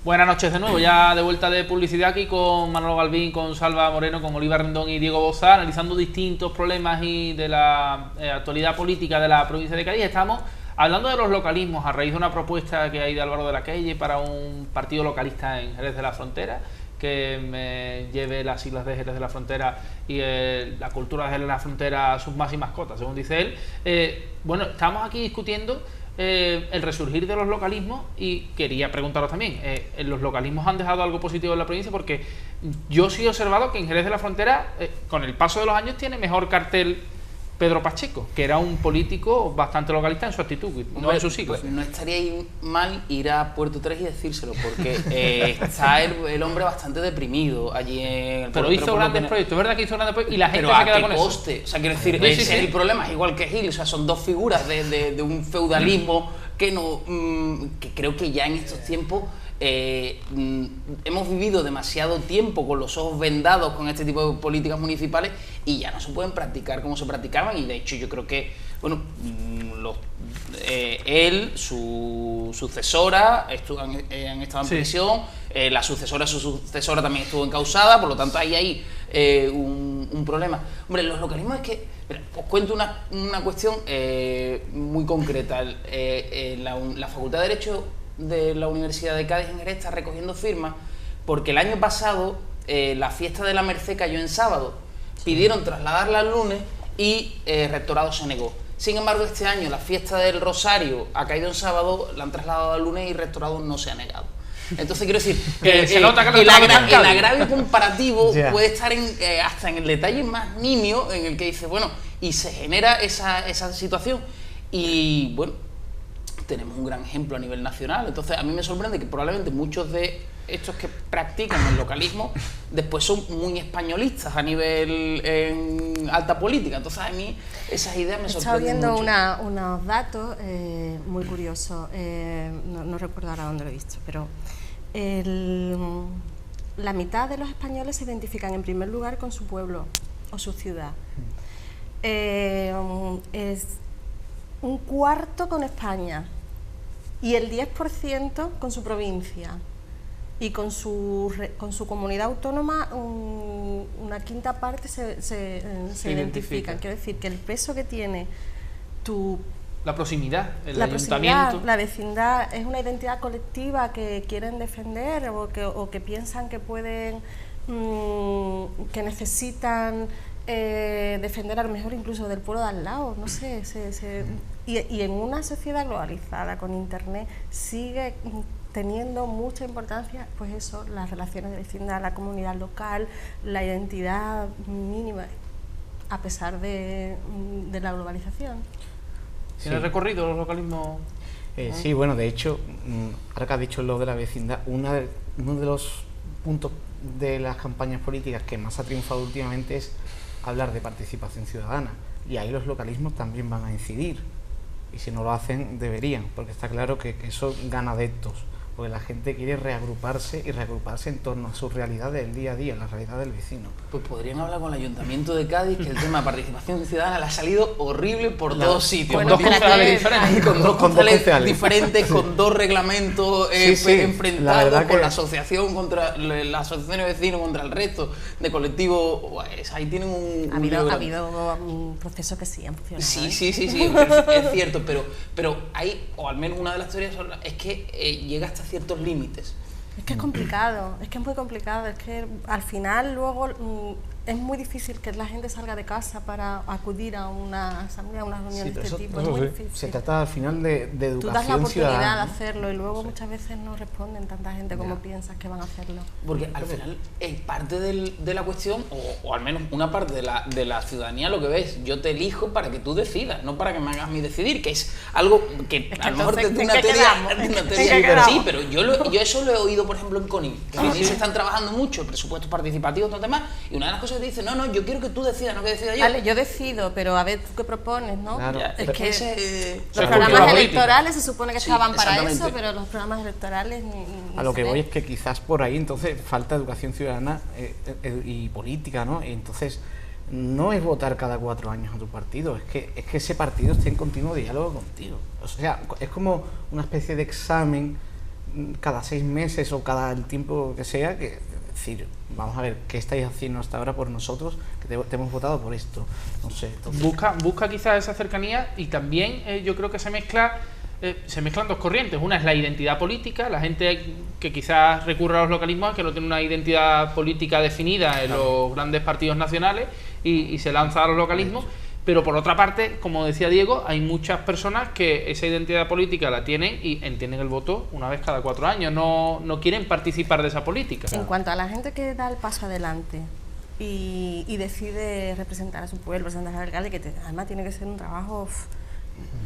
Buenas noches de nuevo, ya de vuelta de publicidad aquí con Manolo Galvín, con Salva Moreno, con Oliva Rendón y Diego Bozá, analizando distintos problemas y de la actualidad política de la provincia de Cádiz. Estamos hablando de los localismos a raíz de una propuesta que hay de Álvaro de la Calle para un partido localista en Jerez de la Frontera, que lleve las siglas de Jerez de la Frontera y la cultura de Jerez de la Frontera a sus máximas cotas, según dice él. Bueno, estamos aquí discutiendo el resurgir de los localismos y quería preguntaros también, ¿los localismos han dejado algo positivo en la provincia? Porque yo sí he observado que en Jerez de la Frontera, con el paso de los años, tiene mejor cartel Pedro Pacheco, que era un político bastante localista en su actitud, no en sus siglas. Pues no estaría mal ir a Puerto 3 y decírselo, porque está el hombre bastante deprimido allí en el Pero hizo grandes proyectos, es verdad que hizo grandes proyectos y la gente pero se queda con eso. Coste? O sea, quiero decir, ese es el problema, es igual que Gil, o sea, son dos figuras de un feudalismo que no que creo que ya en estos tiempos hemos vivido demasiado tiempo con los ojos vendados con este tipo de políticas municipales y ya no se pueden practicar como se practicaban. Y de hecho yo creo que, bueno, él, su sucesora han estado en prisión, la sucesora de su sucesora también estuvo encausada, por lo tanto hay un problema. Hombre, los localismos es que, mira, os cuento una cuestión muy concreta. La Facultad de Derecho de la Universidad de Cádiz en Jerez está recogiendo firmas porque el año pasado la fiesta de la Merced cayó en sábado. Pidieron trasladarla al lunes y Rectorado se negó. Sin embargo, este año la fiesta del Rosario ha caído en sábado, la han trasladado al lunes y Rectorado no se ha negado. Entonces quiero decir que se nota que el agravio comparativo puede estar hasta en el detalle más nimio en el que dice, bueno, y se genera esa situación. Y bueno, tenemos un gran ejemplo a nivel nacional. Entonces a mí me sorprende que probablemente muchos de estos que practican el localismo después son muy españolistas a nivel en alta política. Entonces a mí esas ideas me sorprenden mucho. Estaba viendo unos datos muy curiosos, no recuerdo ahora dónde lo he visto, pero la mitad de los españoles se identifican en primer lugar con su pueblo o su ciudad. Es un cuarto con España y el 10% con su provincia y con su comunidad autónoma una quinta parte se identifican. Quiero decir que el peso que tiene la proximidad, el ayuntamiento, la vecindad es una identidad colectiva que quieren defender o que piensan que pueden, que necesitan defender a lo mejor incluso del pueblo de al lado, no sé, y en una sociedad globalizada con internet sigue teniendo mucha importancia, pues eso, las relaciones de vecindad, la comunidad local, la identidad mínima, a pesar de la globalización. ¿Tiene recorrido los localismos? Sí, bueno, de hecho, ahora que has dicho lo de la vecindad, uno de los puntos de las campañas políticas que más ha triunfado últimamente es hablar de participación ciudadana, y ahí los localismos también van a incidir, y si no lo hacen deberían, porque está claro que eso gana adeptos, porque la gente quiere reagruparse y reagruparse en torno a su realidad del día a día, la realidad del vecino. Pues podrían hablar con el Ayuntamiento de Cádiz, que el tema de participación ciudadana le ha salido horrible por dos sitios. Con dos concejales diferentes. Con dos concejales diferentes, con dos reglamentos enfrentados, con la asociación contra la asociación de vecinos contra el resto de colectivos. Pues ahí tienen ha habido un proceso que sí ha funcionado. Sí, es cierto, pero hay, o al menos una de las teorías es que llega hasta ciertos límites. Es que es complicado, es que es muy complicado, es que al final luego es muy difícil que la gente salga de casa para acudir a una asamblea, a una reunión de este tipo, es muy difícil. Se trata al final de educación ciudadana. Tú das la oportunidad de hacerlo y luego muchas veces no responden tanta gente como piensas que van a hacerlo. Porque al final parte de la cuestión, o al menos una parte de la ciudadanía lo que ves, yo te elijo para que tú decidas, no para que me hagas a mí decidir, que es algo que a lo mejor de una teoría sí, pero yo eso lo he oído, por ejemplo, en CONIC, que se están trabajando mucho presupuestos participativos y todo demás, y una de las cosas que dice, no, yo quiero que tú decidas, no que decida yo. Vale, yo decido, pero a ver tú qué propones, ¿no? Claro, es que los programas electorales se supone que estaban para exactamente. eso, pero los programas electorales ni a lo que voy es que quizás por ahí entonces falta educación ciudadana y política, ¿no? Y entonces no es votar cada 4 años a tu partido, es que ese partido esté en continuo diálogo contigo. O sea, es como una especie de examen cada 6 meses o cada el tiempo que sea, que decir, vamos a ver, ¿qué estáis haciendo hasta ahora por nosotros? Que te hemos votado por esto. No sé. Entonces... Busca quizás esa cercanía y también yo creo que se mezclan dos corrientes. Una es la identidad política, la gente que quizás recurre a los localismos, que no tiene una identidad política definida en los grandes partidos nacionales y se lanza a los localismos. Pero por otra parte, como decía Diego, hay muchas personas que esa identidad política la tienen y entienden el voto una vez cada 4 años, no quieren participar de esa política. En cuanto a la gente que da el paso adelante y decide representar a su pueblo, representar al alcalde, que además tiene que ser un trabajo,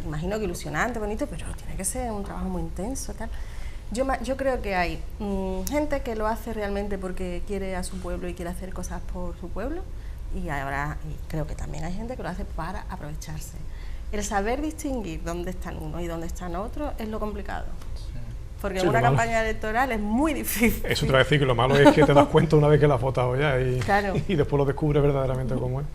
imagino que ilusionante, bonito, pero tiene que ser un trabajo muy intenso, tal. Yo creo que hay gente que lo hace realmente porque quiere a su pueblo y quiere hacer cosas por su pueblo, y creo que también hay gente que lo hace para aprovecharse. El saber distinguir dónde están unos y dónde están otros es lo complicado. Porque en una campaña electoral es muy difícil. Eso te va a decir que lo malo es que te das cuenta una vez que la has votado ya claro. y después lo descubres verdaderamente cómo es.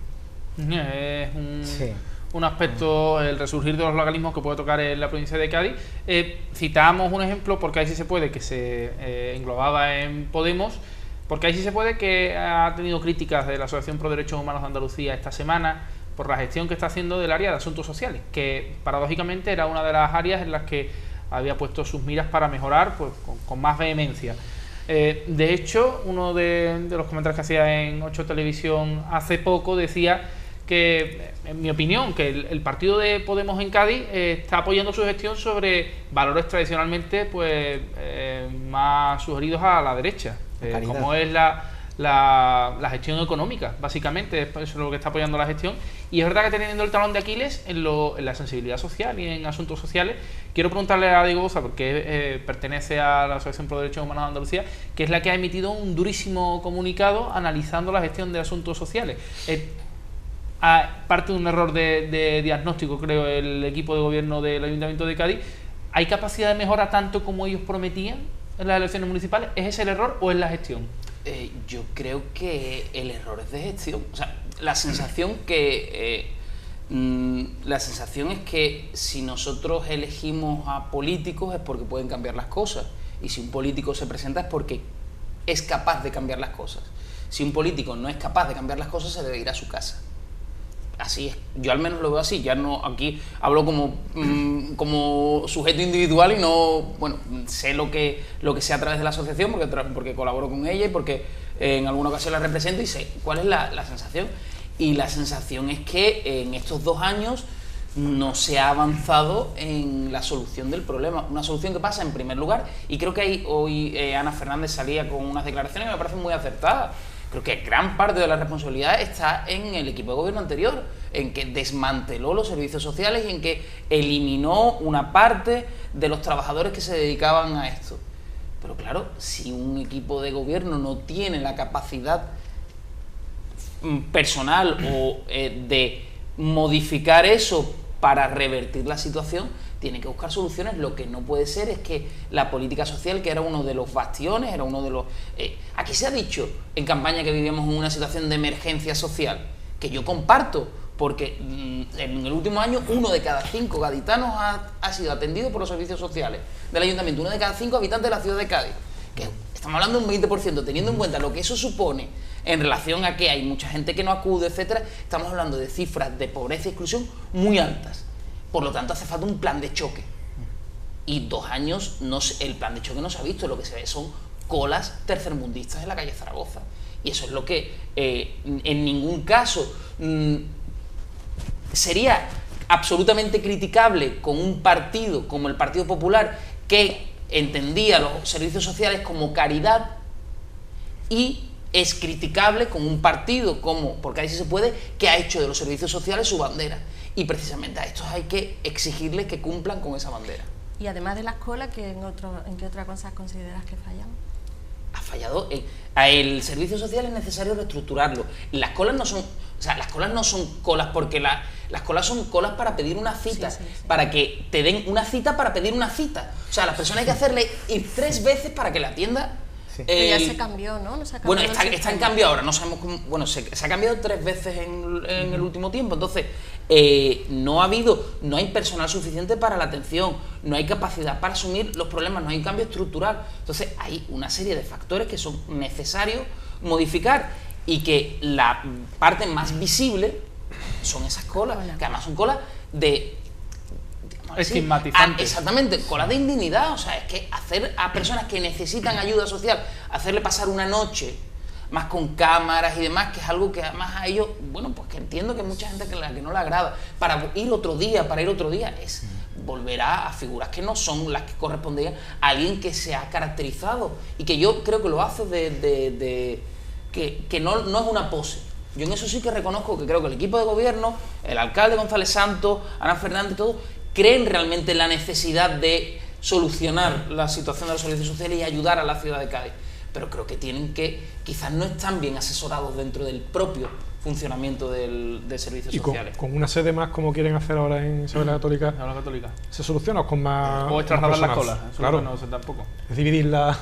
Es un aspecto, el resurgir de los localismos que puede tocar en la provincia de Cádiz. Citamos un ejemplo, porque ahí sí se puede, que se englobaba en Podemos, porque ahí sí se puede, que ha tenido críticas de la Asociación Pro Derechos Humanos de Andalucía esta semana por la gestión que está haciendo del área de asuntos sociales, que paradójicamente era una de las áreas en las que había puesto sus miras para mejorar, pues con más vehemencia. De hecho, uno de los comentarios que hacía en 8 Televisión hace poco decía que, en mi opinión, que el partido de Podemos en Cádiz está apoyando su gestión sobre valores tradicionalmente pues más sugeridos a la derecha, como es la gestión económica, básicamente, eso es lo que está apoyando la gestión. Y es verdad que teniendo el talón de Aquiles en la sensibilidad social y en asuntos sociales. Quiero preguntarle a Diego Boza, porque pertenece a la Asociación Pro Derechos Humanos de Andalucía, que es la que ha emitido un durísimo comunicado analizando la gestión de asuntos sociales. Parte de un error de diagnóstico, creo, el equipo de gobierno del Ayuntamiento de Cádiz. ¿Hay capacidad de mejora tanto como ellos prometían en las elecciones municipales? ¿Es ese el error o es la gestión? Yo creo que el error es de gestión. O sea, la sensación es que si nosotros elegimos a políticos es porque pueden cambiar las cosas, y si un político se presenta es porque es capaz de cambiar las cosas. Si un político no es capaz de cambiar las cosas, se debe ir a su casa. Así es, yo al menos lo veo así. Ya no, aquí hablo como sujeto individual y no, bueno, sé lo que sé a través de la asociación porque colaboro con ella y porque en alguna ocasión la represento y sé cuál es la sensación. Y la sensación es que en estos 2 años no se ha avanzado en la solución del problema. Una solución que pasa, en primer lugar, y creo que hoy Ana Fernández salía con unas declaraciones que me parecen muy acertadas. Creo que gran parte de la responsabilidad está en el equipo de gobierno anterior, en que desmanteló los servicios sociales y en que eliminó una parte de los trabajadores que se dedicaban a esto. Pero claro, si un equipo de gobierno no tiene la capacidad personal o de modificar eso para revertir la situación, tiene que buscar soluciones. Lo que no puede ser es que la política social, que era uno de los bastiones, era uno de los... aquí se ha dicho en campaña que vivíamos en una situación de emergencia social, que yo comparto, porque en el último año 1 de cada 5 gaditanos ha sido atendido por los servicios sociales del ayuntamiento, 1 de cada 5 habitantes de la ciudad de Cádiz, que estamos hablando de un 20%, teniendo en cuenta lo que eso supone en relación a que hay mucha gente que no acude, etcétera. Estamos hablando de cifras de pobreza y exclusión muy altas. Por lo tanto, hace falta un plan de choque. Y 2 años, el plan de choque no se ha visto. Lo que se ve son colas tercermundistas en la calle Zaragoza. Y eso es lo que en ningún caso sería absolutamente criticable con un partido como el Partido Popular, que entendía los servicios sociales como caridad, y es criticable con un partido como, porque ahí sí se puede, que ha hecho de los servicios sociales su bandera. Y precisamente a estos hay que exigirles que cumplan con esa bandera. Y además de las colas, ¿en qué otra cosa consideras que fallan? Ha fallado. El servicio social es necesario reestructurarlo. Las colas no son, las colas no son colas porque las colas son colas para pedir una cita, sí. Para que te den una cita para pedir una cita. O sea, a las personas hay que hacerle ir 3 veces para que la atienda. Sí. Ya se cambió, ¿no? Bueno, está en cambio ahora, no sabemos cómo. Bueno, se ha cambiado 3 veces en el último tiempo. Entonces, no hay personal suficiente para la atención, no hay capacidad para asumir los problemas, no hay un cambio estructural. Entonces hay una serie de factores que son necesarios modificar, y que la parte más visible son esas colas, que además son colas de... estigmatizantes. Exactamente, colas de indignidad. O sea, es que hacer a personas que necesitan ayuda social, hacerle pasar una noche más con cámaras y demás, que es algo que además a ellos, bueno, pues que entiendo que hay mucha gente que no le agrada, para ir otro día, es volver a figuras que no son las que correspondían a alguien que se ha caracterizado, y que yo creo que lo hace que no es una pose. Yo en eso sí que reconozco que creo que el equipo de gobierno, el alcalde González Santos, Ana Fernández, todos creen realmente en la necesidad de solucionar la situación de los servicios sociales y ayudar a la ciudad de Cádiz. Pero creo que quizás no están bien asesorados dentro del propio funcionamiento de servicios sociales. Con una sede más, como quieren hacer ahora en Isabel la Católica, ¿se soluciona o con más? O es trasladar las colas, claro. No sé tampoco. Es dividirla.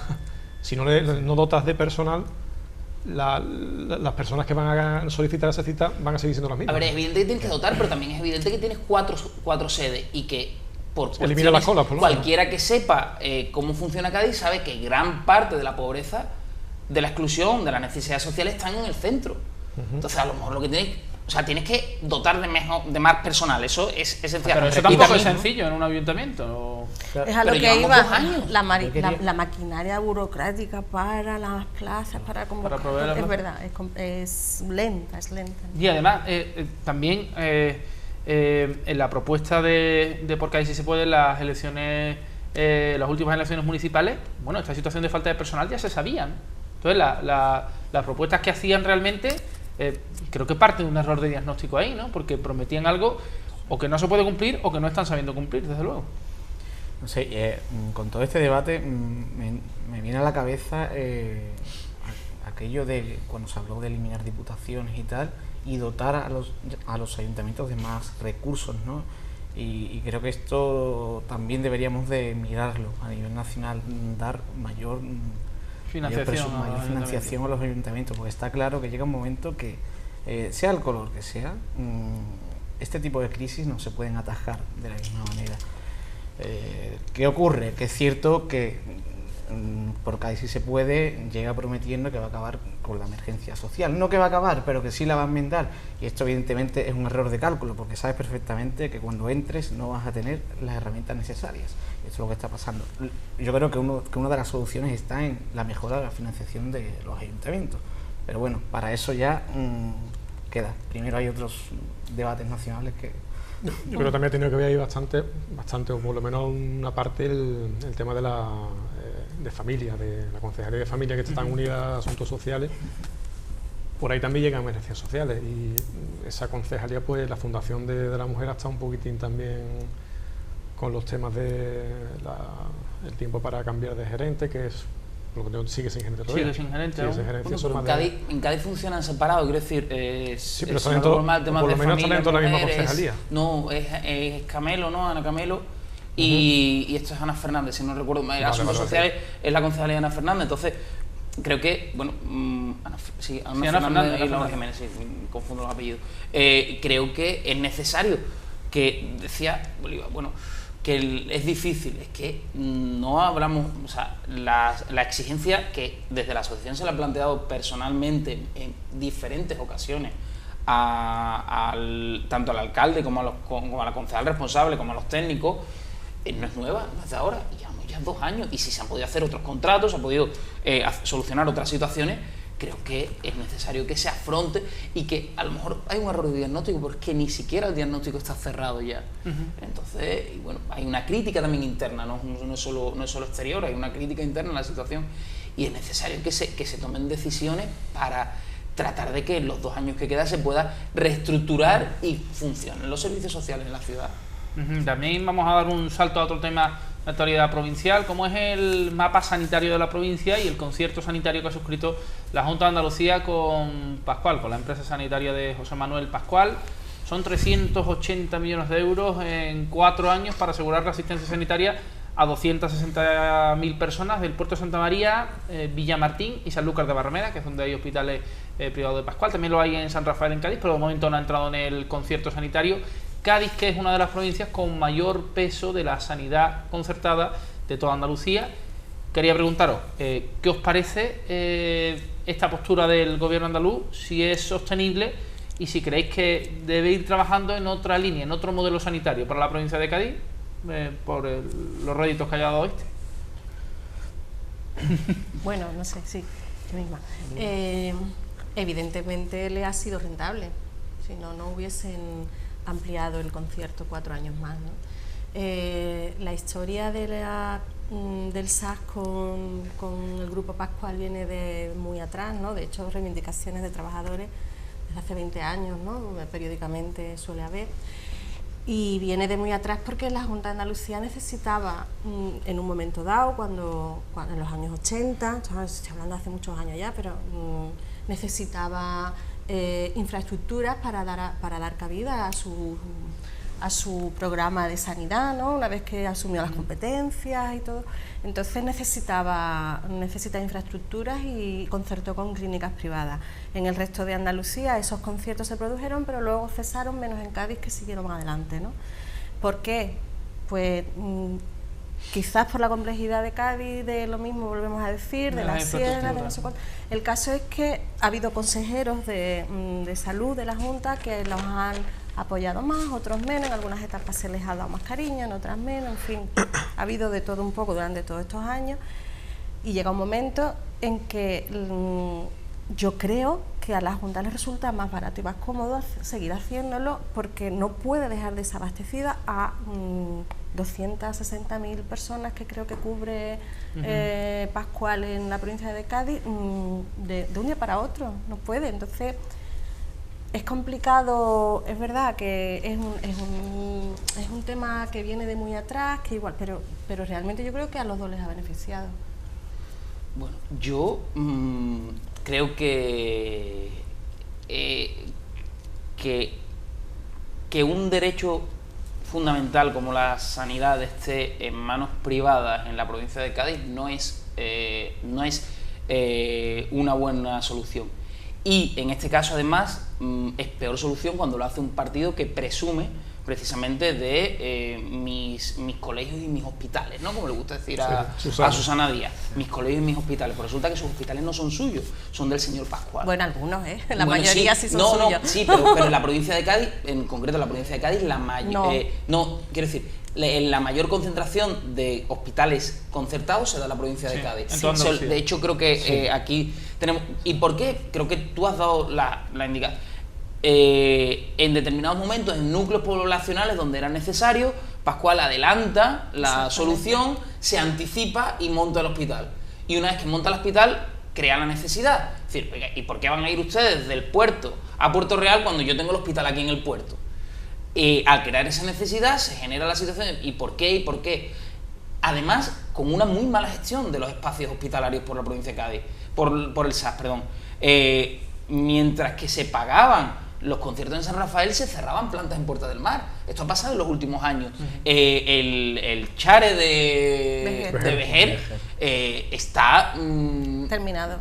Si no dotas de personal, las personas que van a solicitar esa cita van a seguir siendo las mismas. A ver, es evidente que tienes que dotar, pero también es evidente que tienes cuatro sedes, y que elimina las colas, por lo menos. Cualquiera que sepa cómo funciona Cádiz sabe que gran parte de la pobreza, de la exclusión, de las necesidades sociales están en el centro. Entonces, a lo mejor tienes que dotar de más personal, eso es esencial. Pero eso tampoco es sencillo en un ayuntamiento. Es a lo que iba la maquinaria burocrática para las plazas, para convocar. Es verdad, es lenta. Y además, también en la propuesta de Por Cádiz Si Se Puede, las últimas elecciones municipales, bueno, esta situación de falta de personal ya se sabían. Entonces, las propuestas que hacían realmente, creo que parte de un error de diagnóstico ahí, ¿no? Porque prometían algo o que no se puede cumplir o que no están sabiendo cumplir, desde luego. No sé, con todo este debate me viene a la cabeza aquello de cuando se habló de eliminar diputaciones y tal, y dotar a los ayuntamientos de más recursos, ¿no? Y creo que esto también deberíamos de mirarlo a nivel nacional, dar mayor financiación a los ayuntamientos, porque está claro que llega un momento que, sea el color que sea, este tipo de crisis no se pueden atajar de la misma manera. ¿Qué ocurre? Que es cierto que Por Cádiz Si Se Puede llega prometiendo que va a acabar con la emergencia social. No que va a acabar, pero que sí la va a enmendar. Y esto evidentemente es un error de cálculo, porque sabes perfectamente que cuando entres no vas a tener las herramientas necesarias. Esto es lo que está pasando. Yo creo que una de las soluciones está en la mejora de la financiación de los ayuntamientos. Pero bueno, para eso ya queda. Primero hay otros debates nacionales que... Yo creo que también ha tenido que ver ahí bastante, o por lo menos una parte, el tema de familia, de la concejalía de familia, que están unidas a asuntos sociales. Por ahí también llegan emergencias sociales, y esa concejalía, pues la Fundación de la Mujer ha estado un poquitín también con los temas de el tiempo para cambiar de gerente, que es lo que sigue sin gerente todavía. Sigue sin gerente. En Cádiz funcionan separados, quiero decir, sí, pero por lo menos están dentro de la misma concejalía. No, es Camelo, ¿no? Ana Camelo. Y esto es Ana Fernández, si no recuerdo mal. Asuntos sociales es la concejalía de Ana Fernández. Entonces, creo que, bueno, Ana Fernández y Laura Jiménez, sí, confundo los apellidos. Creo que es necesario que, decía Bolívar, bueno, que es difícil, es que no hablamos, o sea, la exigencia que desde la asociación se le ha planteado personalmente en diferentes ocasiones, tanto al alcalde como a la concejal responsable, como a los técnicos, no es nueva, no es de ahora, llevamos ya 2 años, y si se han podido hacer otros contratos, se han podido solucionar otras situaciones, creo que es necesario que se afronte, y que a lo mejor hay un error de diagnóstico porque ni siquiera el diagnóstico está cerrado ya. Entonces, y bueno, hay una crítica también interna, no es solo exterior, hay una crítica interna en la situación, y es necesario que se tomen decisiones para tratar de que en los 2 años que queda se pueda reestructurar y funcionen los servicios sociales en la ciudad. También vamos a dar un salto a otro tema de actualidad provincial, como es el mapa sanitario de la provincia y el concierto sanitario que ha suscrito la Junta de Andalucía con Pascual, con la empresa sanitaria de José Manuel Pascual. Son 380 millones de euros en 4 años para asegurar la asistencia sanitaria a 260.000 personas del puerto de Santa María, Villamartín y Sanlúcar de Barrameda, que es donde hay hospitales privados de Pascual. También lo hay en San Rafael, en Cádiz, pero de momento no ha entrado en el concierto sanitario. Cádiz, que es una de las provincias con mayor peso de la sanidad concertada de toda Andalucía. Quería preguntaros, ¿qué os parece esta postura del gobierno andaluz? Si es sostenible y si creéis que debe ir trabajando en otra línea, en otro modelo sanitario para la provincia de Cádiz, por los réditos que haya dado este. Bueno, no sé, sí, yo misma. Evidentemente le ha sido rentable, si no, no hubiesen ampliado el concierto 4 años más, ¿no? La historia del SAS con el Grupo Pascual viene de muy atrás, ¿no? De hecho, reivindicaciones de trabajadores desde hace 20 años, ¿no? Periódicamente suele haber. Y viene de muy atrás porque la Junta de Andalucía necesitaba, en un momento dado, cuando en los años 80, estoy hablando hace muchos años ya, pero necesitaba infraestructuras para dar cabida a su programa de sanidad, ¿no? Una vez que asumió las competencias y todo. Entonces necesita infraestructuras y concertó con clínicas privadas. En el resto de Andalucía esos conciertos se produjeron, pero luego cesaron, menos en Cádiz, que siguieron adelante, ¿no? ¿Por qué? Pues quizás por la complejidad de Cádiz, de lo mismo volvemos a decir, de las sierras, de no sé cuánto. El caso es que ha habido consejeros de salud de la Junta que los han apoyado más, otros menos, en algunas etapas se les ha dado más cariño, en otras menos, en fin, ha habido de todo un poco durante todos estos años, y llega un momento en que yo creo que a la Junta les resulta más barato y más cómodo seguir haciéndolo, porque no puede dejar desabastecida a 260.000 personas que creo que cubre Pascual en la provincia de Cádiz, de un día para otro, no puede. Entonces es complicado, es verdad que es un tema que viene de muy atrás, que igual, pero realmente yo creo que a los dos les ha beneficiado. Bueno, yo creo que un derecho fundamental como la sanidad esté en manos privadas en la provincia de Cádiz no es una buena solución. Y en este caso, además, es peor solución cuando lo hace un partido que presume precisamente de mis colegios y mis hospitales, ¿no? Como le gusta decir a Susana Díaz, mis colegios y mis hospitales. Pues resulta que sus hospitales no son suyos, son del señor Pascual. Bueno, algunos, la mayoría sí son suyos. Sí, pero en la provincia de Cádiz, en concreto en la provincia de Cádiz, quiero decir, la mayor concentración de hospitales concertados se da en la provincia de Cádiz. Sí. De hecho, creo que aquí tenemos... ¿Y por qué? Creo que tú has dado la indicación. En determinados momentos, en núcleos poblacionales donde era necesario, Pascual adelanta la solución, se anticipa y monta el hospital. Y una vez que monta el hospital, crea la necesidad. Es decir, oiga, ¿y por qué van a ir ustedes del puerto a Puerto Real cuando yo tengo el hospital aquí en el puerto? Al crear esa necesidad se genera la situación. ¿Y por qué? ¿Y por qué? Además, con una muy mala gestión de los espacios hospitalarios por la provincia de Cádiz, por el SAS, perdón. Mientras que se pagaban los conciertos en San Rafael, se cerraban plantas en Puerta del Mar. Esto ha pasado en los últimos años. El Chare de Vejer está terminado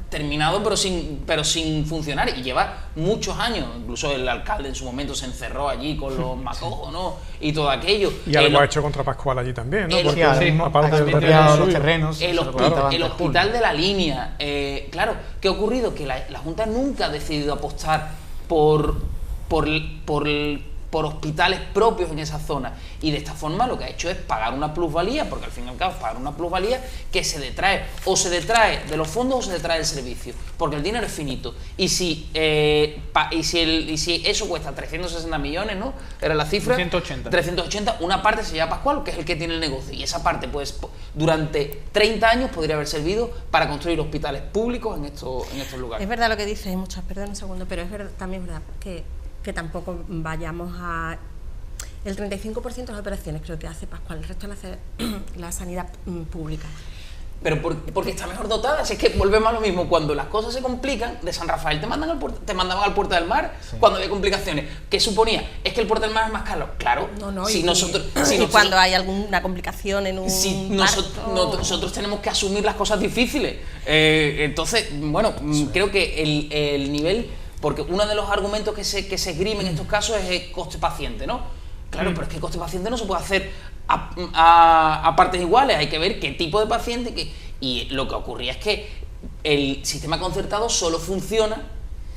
pero sin funcionar, y lleva muchos años. Incluso el alcalde en su momento se encerró allí con los macojos, ¿no? Y todo aquello. Y algo ha hecho contra Pascual allí también, ¿no? Porque aparte de los terrenos, el hospital de la línea. Claro, ¿qué ha ocurrido? Que la Junta nunca ha decidido apostar por hospitales propios en esa zona, y de esta forma lo que ha hecho es pagar una plusvalía, porque al fin y al cabo es pagar una plusvalía que se detrae de los fondos o se detrae del servicio, porque el dinero es finito, y si eso cuesta 360 millones, ¿no? Era la cifra, 380, una parte se lleva a Pascual, que es el que tiene el negocio, y esa parte, pues, durante 30 años podría haber servido para construir hospitales públicos en estos lugares. Es verdad lo que dices, perdón un segundo, pero también es verdad que tampoco vayamos a... El 35% de las operaciones creo que hace Pascual, el resto lo hace la sanidad pública. Pero porque está mejor dotada. Si es que volvemos a lo mismo, cuando las cosas se complican, de San Rafael te mandaban al Puerto del Mar, cuando había complicaciones. ¿Qué suponía? ¿Es que el Puerto del Mar es más caro? Claro. Si cuando hay alguna complicación en un nosotros tenemos que asumir las cosas difíciles. Entonces, bueno, creo que el nivel... Porque uno de los argumentos que se esgrimen en estos casos es el coste paciente, ¿no? Claro, pero es que el coste paciente no se puede hacer a partes iguales, hay que ver qué tipo de paciente, y lo que ocurría es que el sistema concertado solo funciona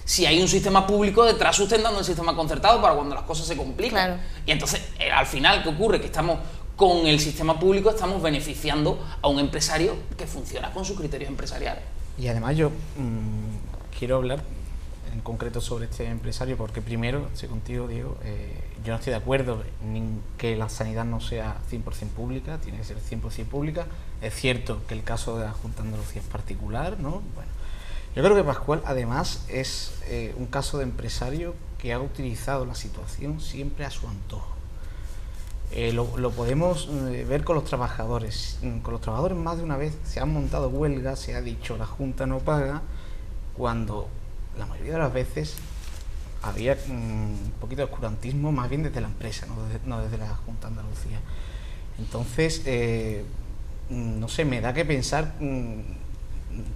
si hay un sistema público detrás sustentando el sistema concertado para cuando las cosas se complican. Claro. Y entonces, al final, ¿qué ocurre? Que estamos con el sistema público, estamos beneficiando a un empresario que funciona con sus criterios empresariales. Y además yo quiero hablar en concreto sobre este empresario, porque primero, estoy contigo, Diego, yo no estoy de acuerdo en que la sanidad no sea 100% pública, tiene que ser 100% pública. Es cierto que el caso de la Junta de Andalucía es particular, ¿no? Bueno, yo creo que Pascual, además, es un caso de empresario que ha utilizado la situación siempre a su antojo. Lo podemos ver con los trabajadores. Con los trabajadores más de una vez se han montado huelgas, se ha dicho la Junta no paga, cuando la mayoría de las veces había un poquito de oscurantismo más bien desde la empresa, no desde la Junta de Andalucía. Entonces, no sé, me da que pensar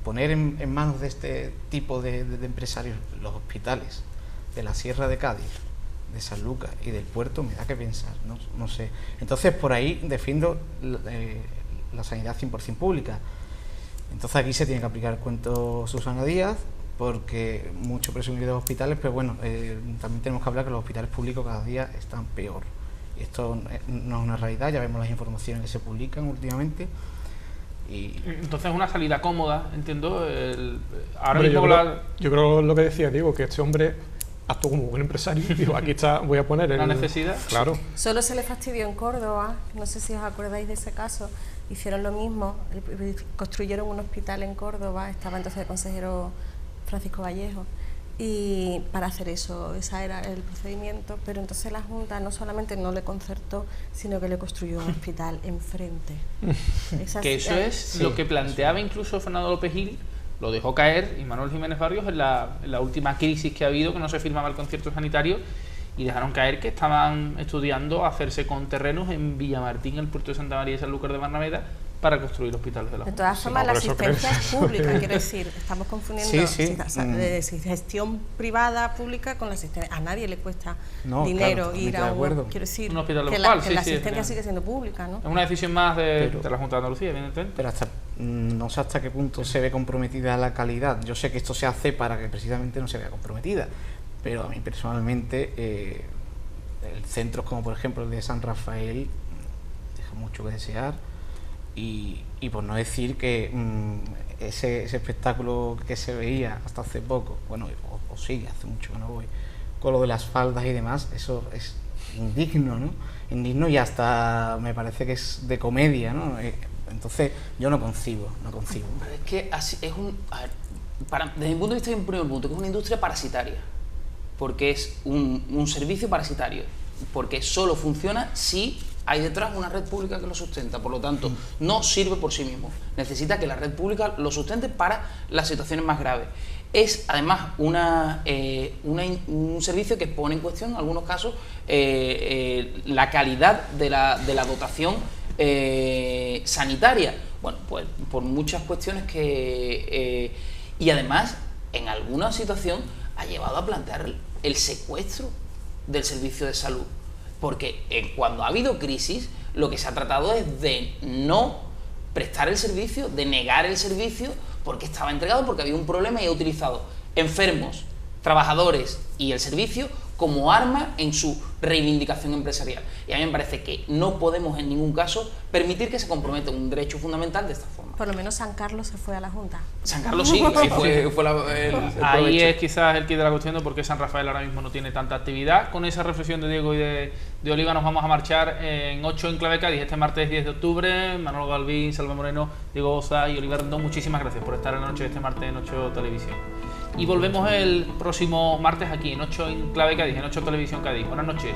poner en manos de este tipo de empresarios los hospitales de la Sierra de Cádiz, de San Lucas y del puerto, me da que pensar, no sé. Entonces, por ahí defiendo la sanidad 100% pública. Entonces aquí se tiene que aplicar el cuento Susana Díaz, porque mucho presumir de los hospitales, pero bueno, también tenemos que hablar que los hospitales públicos cada día están peor. Y esto no es una realidad, ya vemos las informaciones que se publican últimamente. Y entonces una salida cómoda, entiendo. Ahora hombre, mismo yo creo lo que decía Diego, que este hombre actuó como buen empresario. Digo, aquí está, voy a poner la necesidad. Claro. Solo se le fastidió en Córdoba, no sé si os acordáis de ese caso, hicieron lo mismo, construyeron un hospital en Córdoba, estaba entonces el consejero Francisco Vallejo, y para hacer eso, ese era el procedimiento, pero entonces la Junta no solamente no le concertó, sino que le construyó un hospital enfrente. Que eso es lo que planteaba incluso Fernando López Gil, lo dejó caer, y Manuel Jiménez Barrios en la última crisis que ha habido, que no se firmaba el concierto sanitario, y dejaron caer que estaban estudiando hacerse con terrenos en Villamartín, el puerto de Santa María y Sanlúcar de Barrameda, para construir hospitales de la Junta. De todas formas, la asistencia es pública, quiero decir, estamos confundiendo gestión privada pública con la asistencia. A nadie le cuesta dinero ir a quiero decir, un hospital que local, la asistencia sigue siendo pública, ¿no? Es una decisión más de la Junta de Andalucía, evidentemente. Pero no sé hasta qué punto se ve comprometida la calidad. Yo sé que esto se hace para que precisamente no se vea comprometida, pero a mí personalmente centros como por ejemplo el de San Rafael deja mucho que desear. Y por no decir que ese espectáculo que se veía hasta hace poco, bueno, o sigue, hace mucho que no voy, con lo de las faldas y demás, eso es indigno, ¿no? Indigno, y hasta me parece que es de comedia, ¿no? Entonces yo no concibo. Pero es que así es desde mi punto de vista hay un primer punto, que es una industria parasitaria, porque es un servicio parasitario, porque solo funciona si hay detrás una red pública que lo sustenta, por lo tanto, no sirve por sí mismo. Necesita que la red pública lo sustente para las situaciones más graves. Es además un servicio que pone en cuestión, en algunos casos, la calidad de la dotación sanitaria. Bueno, pues por muchas cuestiones y además, en alguna situación, ha llevado a plantear el secuestro del servicio de salud. Porque cuando ha habido crisis, lo que se ha tratado es de no prestar el servicio, de negar el servicio, porque estaba entregado, porque había un problema y ha utilizado enfermos, trabajadores y el servicio como arma en su reivindicación empresarial. Y a mí me parece que no podemos en ningún caso permitir que se comprometa un derecho fundamental de esta forma. Por lo menos San Carlos se fue a la Junta. San Carlos sí, fue el ahí es quizás el kit de la cuestión de por qué San Rafael ahora mismo no tiene tanta actividad. Con esa reflexión de Diego y de Oliva nos vamos a marchar en 8 en Clave Cádiz, este martes 10 de octubre. Manolo Galvín, Salva Moreno, Diego Boza y Oliva Rendón, muchísimas gracias por estar en la noche de este martes en 8 Televisión. Y volvemos el próximo martes aquí en 8 en Clave Cádiz, en 8 Televisión Cádiz. Buenas noches.